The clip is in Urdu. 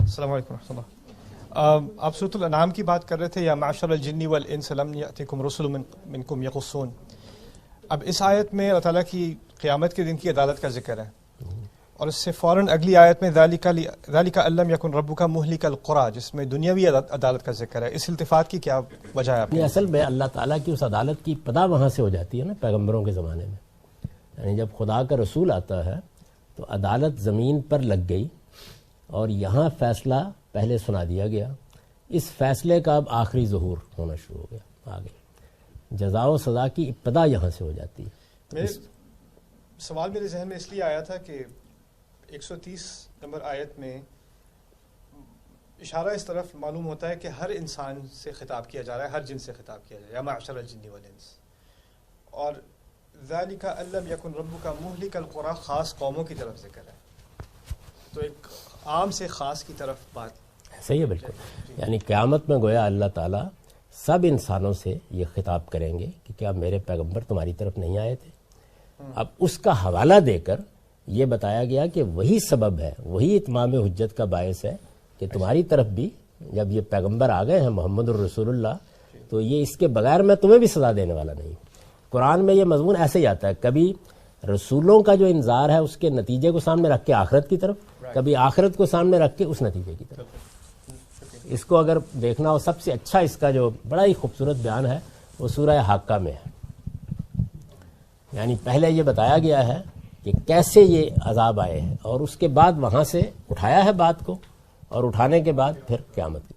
السلام علیکم ورحمۃ اللہ. آپ سورۃ الانعام کی بات کر رہے تھے، یا معشر الجن والانس لم یأتکم رسل منکم یقصون. اب اس آیت میں اللہ تعالیٰ کی قیامت کے دن کی عدالت کا ذکر ہے، اور اس سے فوراً اگلی آیت میں ذالک ان لم یکن ربک مہلک القری، جس میں دنیاوی عدالت کا ذکر ہے. اس التفات کی کیا وجہ ہے آپ کی؟ اصل میں اللہ تعالیٰ کی اس عدالت کی ابتدا وہاں سے ہو جاتی ہے نا، پیغمبروں کے زمانے میں. یعنی جب خدا کا رسول آتا ہے تو عدالت زمین پر لگ گئی، اور یہاں فیصلہ پہلے سنا دیا گیا. اس فیصلے کا اب آخری ظہور ہونا شروع ہو گیا. آگے جزا و سزا کی ابتدا یہاں سے ہو جاتی ہے. سوال میرے ذہن میں اس لیے آیا تھا کہ 130 نمبر آیت میں اشارہ اس طرف معلوم ہوتا ہے کہ ہر انسان سے خطاب کیا جا رہا ہے، ہر جن سے خطاب کیا جا رہا ہے، یا معشر الجن والانس. اور ذالک ان لم یکن ربک مہلک القری خاص قوموں کی طرف ذکر ہے، تو ایک عام سے خاص کی طرف بات صحیح ہے. بالکل. یعنی قیامت میں گویا اللہ تعالیٰ سب انسانوں سے یہ خطاب کریں گے کہ کیا میرے پیغمبر تمہاری طرف نہیں آئے تھے. اب اس کا حوالہ دے کر یہ بتایا گیا کہ وہی سبب ہے، وہی اتمام حجت کا باعث ہے کہ تمہاری طرف بھی جب یہ پیغمبر آ گئے ہیں محمد الرسول اللہ، تو یہ اس کے بغیر میں تمہیں بھی سزا دینے والا نہیں. قرآن میں یہ مضمون ایسے ہی آتا ہے، کبھی رسولوں کا جو انذار ہے اس کے نتیجے کو سامنے رکھ کے آخرت کی طرف، کبھی آخرت کو سامنے رکھ کے اس نتیجے کی طرف. اس کو اگر دیکھنا ہو، سب سے اچھا اس کا جو بڑا ہی خوبصورت بیان ہے وہ سورہ حاقہ میں ہے. یعنی پہلے یہ بتایا گیا ہے کہ کیسے یہ عذاب آئے ہیں، اور اس کے بعد وہاں سے اٹھایا ہے بات کو، اور اٹھانے کے بعد پھر قیامت کی